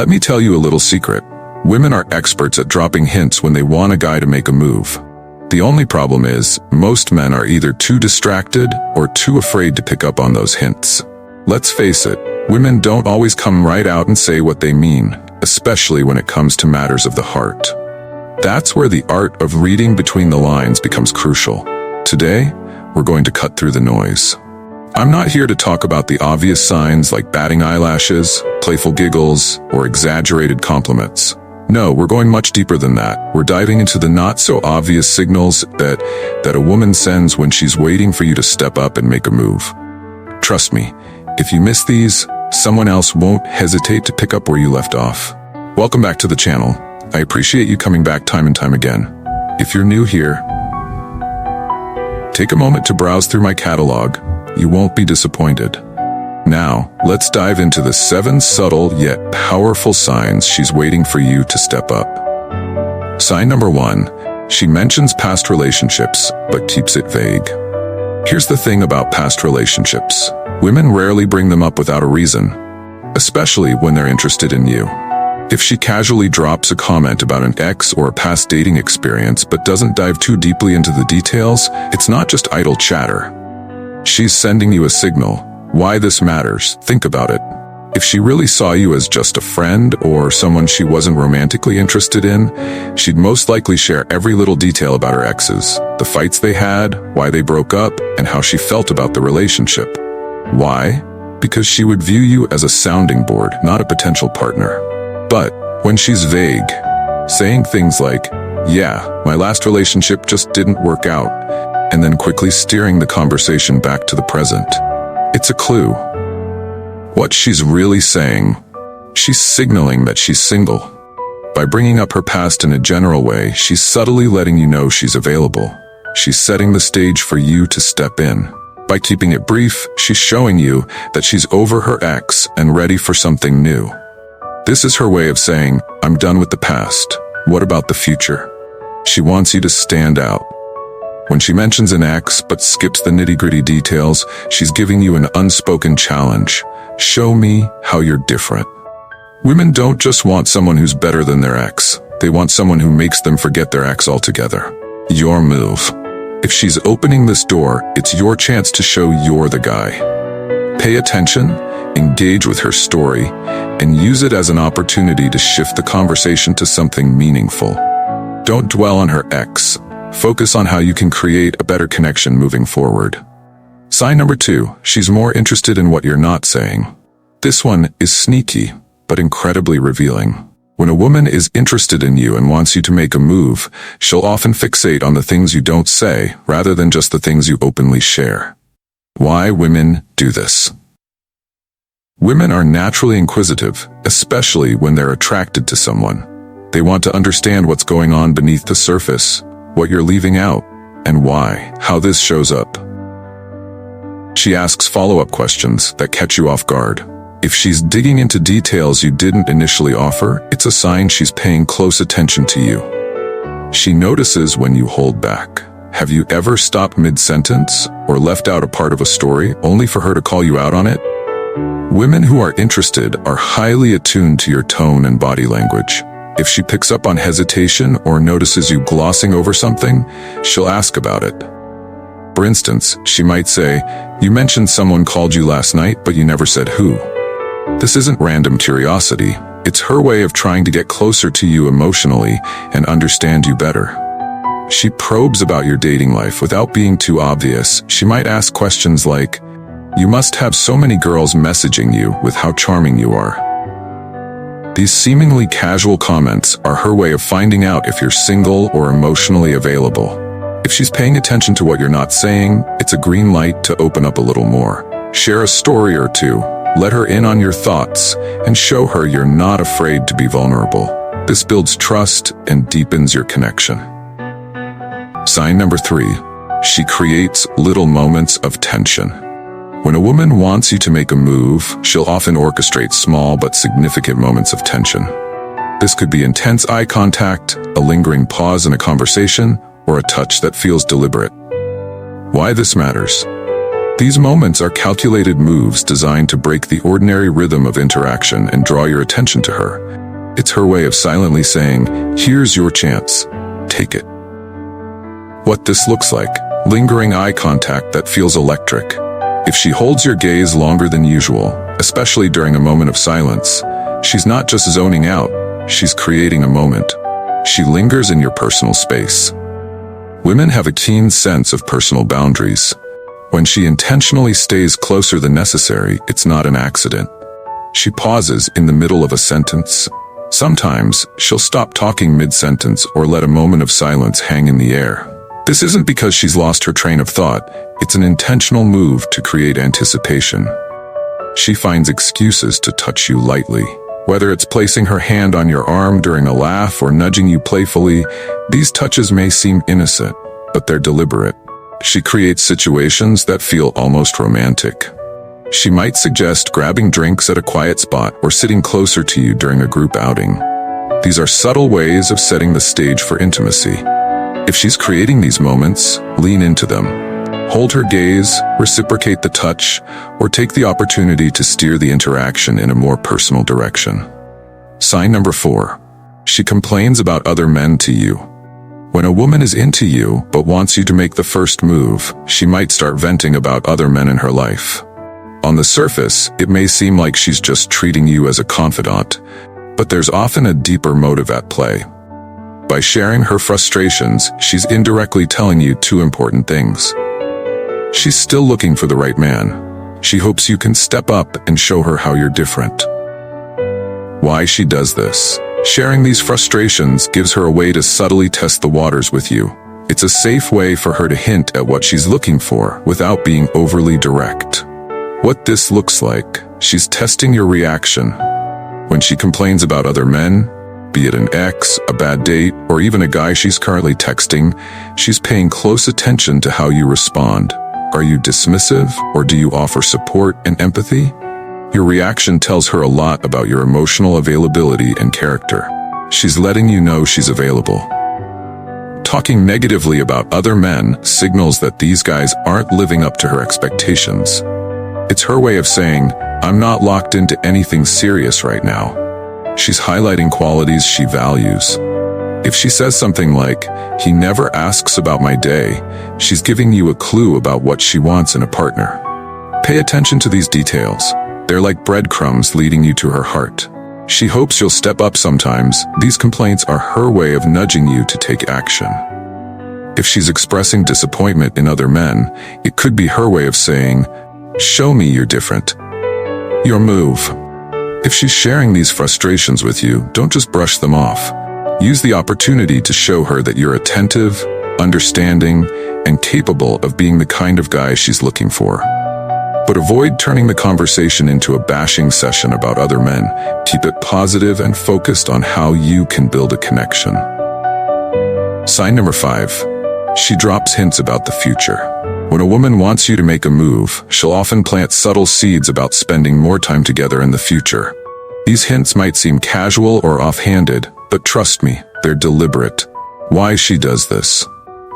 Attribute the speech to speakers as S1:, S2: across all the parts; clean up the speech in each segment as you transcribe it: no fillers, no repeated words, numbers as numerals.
S1: Let me tell you a little secret. Women are experts at dropping hints when they want a guy to make a move. The only problem is, most men are either too distracted or too afraid to pick up on those hints. Let's face it, women don't always come right out and say what they mean, especially when it comes to matters of the heart. That's where the art of reading between the lines becomes crucial. Today, we're going to cut through the noise. I'm not here to talk about the obvious signs like batting eyelashes, playful giggles, or exaggerated compliments. No, we're going much deeper than that. We're diving into the not-so-obvious signals that a woman sends when she's waiting for you to step up and make a move. Trust me, if you miss these, someone else won't hesitate to pick up where you left off. Welcome back to the channel. I appreciate you coming back time and time again. If you're new here, take a moment to browse through my catalog. You won't be disappointed. Now, let's dive into the 7 subtle yet powerful signs she's waiting for you to step up. Sign number 1, she mentions past relationships, but keeps it vague. Here's the thing about past relationships. Women rarely bring them up without a reason, especially when they're interested in you. If she casually drops a comment about an ex or a past dating experience but doesn't dive too deeply into the details, it's not just idle chatter. She's sending you a signal. Why this matters, think about it. If she really saw you as just a friend or someone she wasn't romantically interested in, she'd most likely share every little detail about her exes, the fights they had, why they broke up, and how she felt about the relationship. Why? Because she would view you as a sounding board, not a potential partner. But when she's vague, saying things like, "Yeah, my last relationship just didn't work out," and then quickly steering the conversation back to the present, it's a clue. What she's really saying, she's signaling that she's single. By bringing up her past in a general way, she's subtly letting you know she's available. She's setting the stage for you to step in. By keeping it brief, she's showing you that she's over her ex and ready for something new. This is her way of saying, "I'm done with the past. What about the future?" She wants you to stand out. When she mentions an ex but skips the nitty-gritty details, she's giving you an unspoken challenge. Show me how you're different. Women don't just want someone who's better than their ex. They want someone who makes them forget their ex altogether. Your move. If she's opening this door, it's your chance to show you're the guy. Pay attention, engage with her story, and use it as an opportunity to shift the conversation to something meaningful. Don't dwell on her ex. Focus on how you can create a better connection moving forward. Sign number 2, she's more interested in what you're not saying. This one is sneaky, but incredibly revealing. When a woman is interested in you and wants you to make a move, she'll often fixate on the things you don't say rather than just the things you openly share. Why women do this? Women are naturally inquisitive, especially when they're attracted to someone. They want to understand what's going on beneath the surface, what you're leaving out, and why, how this shows up. She asks follow-up questions that catch you off guard. If she's digging into details you didn't initially offer, it's a sign she's paying close attention to you. She notices when you hold back. Have you ever stopped mid-sentence or left out a part of a story only for her to call you out on it? Women who are interested are highly attuned to your tone and body language. If she picks up on hesitation or notices you glossing over something, she'll ask about it. For instance, she might say, "You mentioned someone called you last night, but you never said who." This isn't random curiosity. It's her way of trying to get closer to you emotionally and understand you better. She probes about your dating life without being too obvious. She might ask questions like, "You must have so many girls messaging you with how charming you are." These seemingly casual comments are her way of finding out if you're single or emotionally available. If she's paying attention to what you're not saying, it's a green light to open up a little more. Share a story or two, let her in on your thoughts, and show her you're not afraid to be vulnerable. This builds trust and deepens your connection. Sign number 3, she creates little moments of tension. When a woman wants you to make a move, she'll often orchestrate small but significant moments of tension. This could be intense eye contact, a lingering pause in a conversation, or a touch that feels deliberate. Why this matters? These moments are calculated moves designed to break the ordinary rhythm of interaction and draw your attention to her. It's her way of silently saying, "Here's your chance. Take it." What this looks like: lingering eye contact that feels electric. If she holds your gaze longer than usual, especially during a moment of silence, she's not just zoning out, she's creating a moment. She lingers in your personal space. Women have a keen sense of personal boundaries. When she intentionally stays closer than necessary, it's not an accident. She pauses in the middle of a sentence. Sometimes, she'll stop talking mid-sentence or let a moment of silence hang in the air. This isn't because she's lost her train of thought, it's an intentional move to create anticipation. She finds excuses to touch you lightly. Whether it's placing her hand on your arm during a laugh or nudging you playfully, these touches may seem innocent, but they're deliberate. She creates situations that feel almost romantic. She might suggest grabbing drinks at a quiet spot or sitting closer to you during a group outing. These are subtle ways of setting the stage for intimacy. If she's creating these moments, lean into them. Hold her gaze, reciprocate the touch, or take the opportunity to steer the interaction in a more personal direction. Sign number 4. She complains about other men to you. When a woman is into you but wants you to make the first move, she might start venting about other men in her life. On the surface, it may seem like she's just treating you as a confidant, but there's often a deeper motive at play. By sharing her frustrations, she's indirectly telling you two important things. She's still looking for the right man. She hopes you can step up and show her how you're different. Why she does this? Sharing these frustrations gives her a way to subtly test the waters with you. It's a safe way for her to hint at what she's looking for without being overly direct. What this looks like: she's testing your reaction. When she complains about other men, be it an ex, a bad date, or even a guy she's currently texting, she's paying close attention to how you respond. Are you dismissive, or do you offer support and empathy? Your reaction tells her a lot about your emotional availability and character. She's letting you know she's available. Talking negatively about other men signals that these guys aren't living up to her expectations. It's her way of saying, "I'm not locked into anything serious right now." She's highlighting qualities she values. If she says something like, "He never asks about my day," she's giving you a clue about what she wants in a partner. Pay attention to these details. They're like breadcrumbs leading you to her heart. She hopes you'll step up sometimes. These complaints are her way of nudging you to take action. If she's expressing disappointment in other men, it could be her way of saying, "Show me you're different." Your move. If she's sharing these frustrations with you, don't just brush them off. Use the opportunity to show her that you're attentive, understanding, and capable of being the kind of guy she's looking for. But avoid turning the conversation into a bashing session about other men. Keep it positive and focused on how you can build a connection. Sign number 5. She drops hints about the future. When a woman wants you to make a move, she'll often plant subtle seeds about spending more time together in the future. These hints might seem casual or offhanded, but trust me, they're deliberate. Why she does this?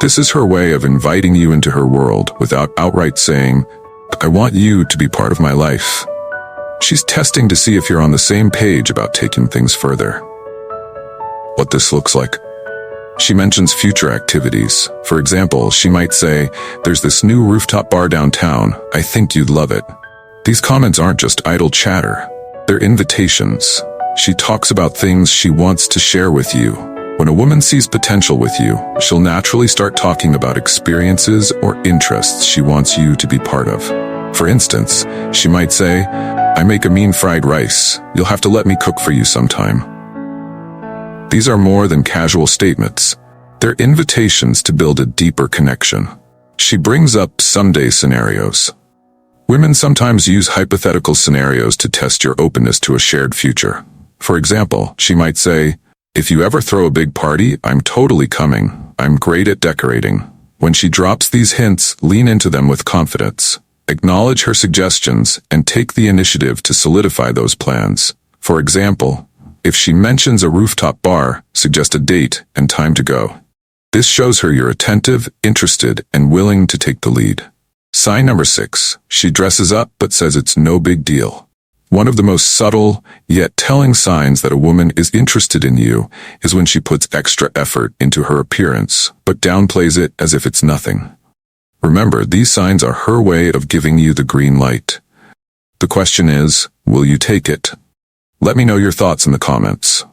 S1: This is her way of inviting you into her world without outright saying, "I want you to be part of my life." She's testing to see if you're on the same page about taking things further. What this looks like: she mentions future activities. For example, she might say, "There's this new rooftop bar downtown. I think you'd love it." These comments aren't just idle chatter. They're invitations. She talks about things she wants to share with you. When a woman sees potential with you, she'll naturally start talking about experiences or interests she wants you to be part of. For instance, she might say, "I make a mean fried rice. You'll have to let me cook for you sometime." These are more than casual statements. They're invitations to build a deeper connection. She brings up someday scenarios. Women sometimes use hypothetical scenarios to test your openness to a shared future. For example, she might say, "If you ever throw a big party, I'm totally coming. I'm great at decorating." When she drops these hints, lean into them with confidence. Acknowledge her suggestions and take the initiative to solidify those plans. For example, if she mentions a rooftop bar, suggest a date and time to go. This shows her you're attentive, interested, and willing to take the lead. Sign number 6. She dresses up but says it's no big deal. One of the most subtle, yet telling signs that a woman is interested in you is when she puts extra effort into her appearance, but downplays it as if it's nothing. Remember, these signs are her way of giving you the green light. The question is, will you take it? Let me know your thoughts in the comments.